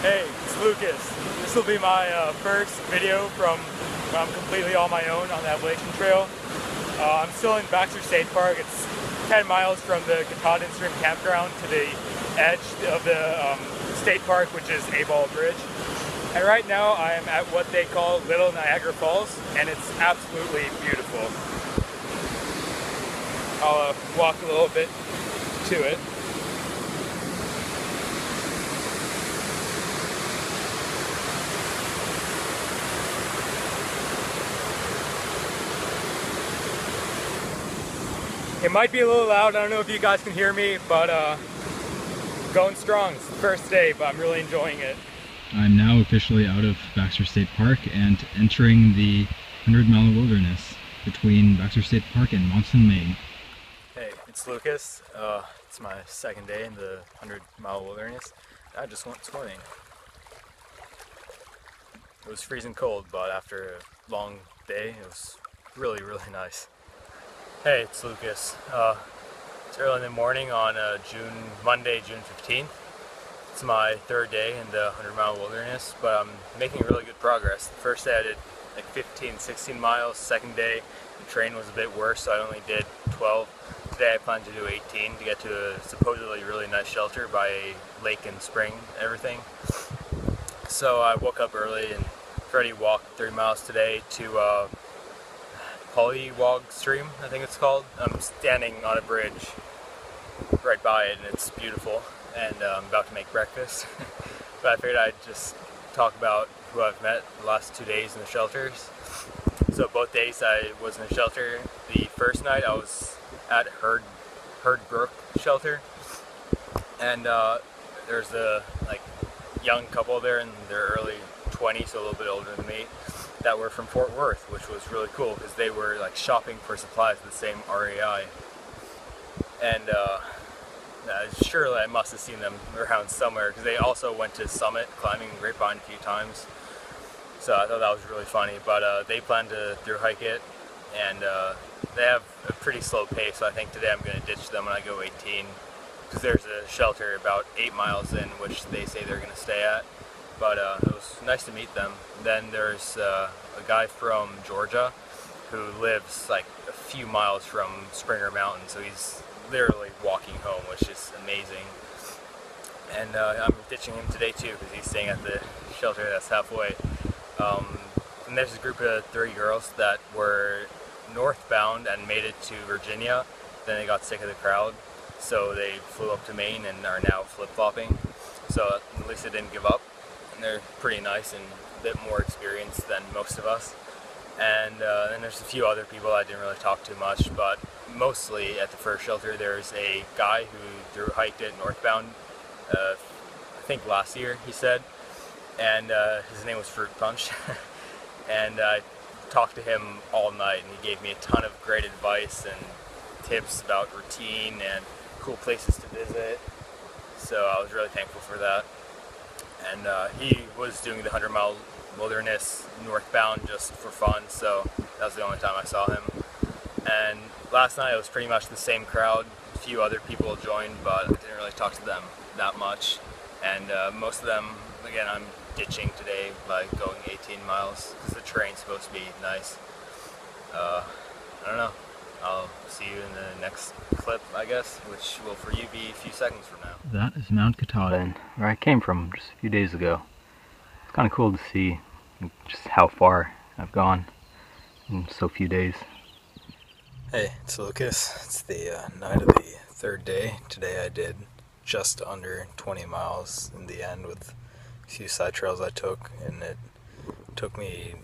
Hey, it's Lucas. This will be my first video from when I'm completely on my own on the Appalachian Trail. I'm still in Baxter State Park. It's 10 miles from the Katahdin Stream Campground to the edge of the state park, which is A-Ball Bridge. And right now I am at what they call Little Niagara Falls, and it's absolutely beautiful. I'll walk a little bit to it. It might be a little loud, I don't know if you guys can hear me, but going strong. It's the first day, but I'm really enjoying it. I'm now officially out of Baxter State Park and entering the 100-mile wilderness between Baxter State Park and Monson, Maine. Hey, it's Lucas. It's my second day in the 100-mile wilderness. I just went swimming. It was freezing cold, but after a long day, it was really, really nice. Hey, it's Lucas. It's early in the morning on Monday, June 15th. It's my third day in the 100-mile wilderness, but I'm making really good progress. The first day I did like 15, 16 miles. Second day, the terrain was a bit worse, so I only did 12. Today I plan to do 18 to get to a supposedly really nice shelter by a lake and spring and everything. So I woke up early and already walked 3 miles today to Pollywog Stream, I think it's called. I'm standing on a bridge right by it and it's beautiful, and I'm about to make breakfast. But I figured I'd just talk about who I've met the last 2 days in the shelters. So both days I was in the shelter. The first night I was at Herd Brook shelter, and there's a young couple there in their early 20s, so a little bit older than me, that were from Fort Worth, which was really cool because they were shopping for supplies at the same REI. And surely I must have seen them around somewhere because they also went to Summit climbing Grapevine a few times. So I thought that was really funny, but they plan to thru hike it, and they have a pretty slow pace, so I think today I'm going to ditch them when I go 18 because there's a shelter about 8 miles in which they say they're going to stay at. But it was nice to meet them. Then there's a guy from Georgia who lives a few miles from Springer Mountain, so he's literally walking home, which is amazing. And I'm ditching him today too because he's staying at the shelter that's halfway. And there's a group of 30 girls that were northbound and made it to Virginia. Then they got sick of the crowd, so they flew up to Maine and are now flip-flopping. So at least they didn't give up. They're pretty nice and a bit more experienced than most of us. And then there's a few other people I didn't really talk to much, but mostly at the first shelter there's a guy who thru hiked it northbound, I think last year, he said, and his name was Fruit Punch. And I talked to him all night and he gave me a ton of great advice and tips about routine and cool places to visit, so I was really thankful for that. And he was doing the 100-mile wilderness northbound just for fun, so that was the only time I saw him. And last night it was pretty much the same crowd. A few other people joined, but I didn't really talk to them that much. And most of them, again, I'm ditching today by going 18 miles because the terrain's supposed to be nice. I don't know. I'll see you in the next clip, I guess, which will for you be a few seconds from now. That is Mount Katahdin, where I came from just a few days ago. It's kind of cool to see just how far I've gone in so few days. Hey, it's Lucas. It's the night of the third day. Today I did just under 20 miles in the end with a few side trails I took, and it took me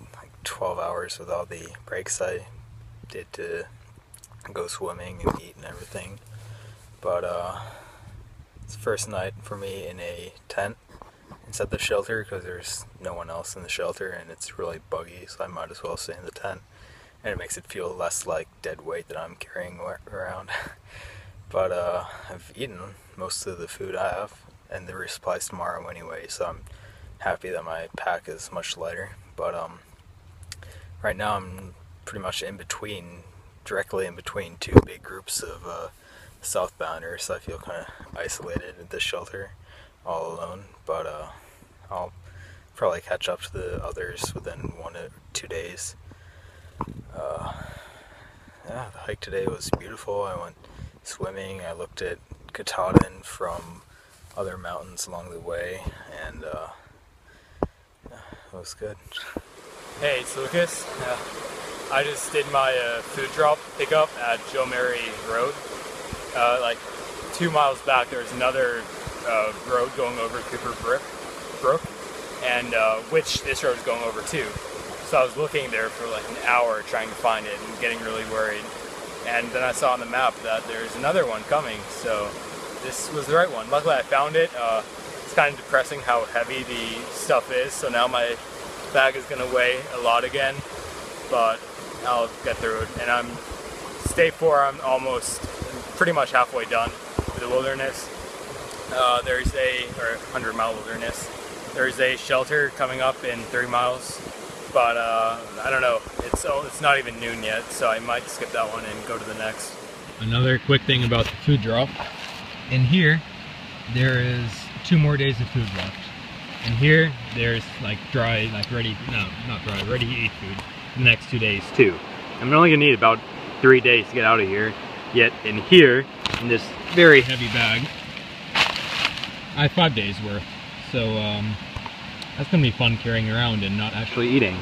12 hours with all the breaks I did to go swimming and eat and everything. But it's the first night for me in a tent inside the shelter because there's no one else in the shelter and it's really buggy, so I might as well stay in the tent, and it makes it feel less like dead weight that I'm carrying around. But I've eaten most of the food I have, and the resupplies tomorrow anyway, so I'm happy that my pack is much lighter. But right now I'm pretty much directly in between two big groups of southbounders, so I feel kind of isolated at this shelter all alone. But I'll probably catch up to the others within 1 or 2 days. Yeah, the hike today was beautiful. I went swimming. I looked at Katahdin from other mountains along the way, and yeah, it was good. Hey, it's Lucas. I just did my food drop pickup at Joe Mary Road. Like 2 miles back, there's another road going over Cooper Brook, and which this road is going over too. So I was looking there for like an hour trying to find it and getting really worried. And then I saw on the map that there's another one coming, so this was the right one. Luckily I found it. It's kind of depressing how heavy the stuff is, so now my bag is going to weigh a lot again, but I'll get through it. And Day 4, I'm pretty much halfway done with the wilderness. There's a 100-mile wilderness. There's a shelter coming up in 3 miles, but I don't know. It's not even noon yet, so I might skip that one and go to the next. Another quick thing about the food drop. In here, there is 2 more days of food left. And here, there's like ready to eat food for the next 2 days too. I'm only gonna need about 3 days to get out of here. Yet in here, in this very heavy bag, I have 5 days worth. So that's gonna be fun carrying around and not actually eating.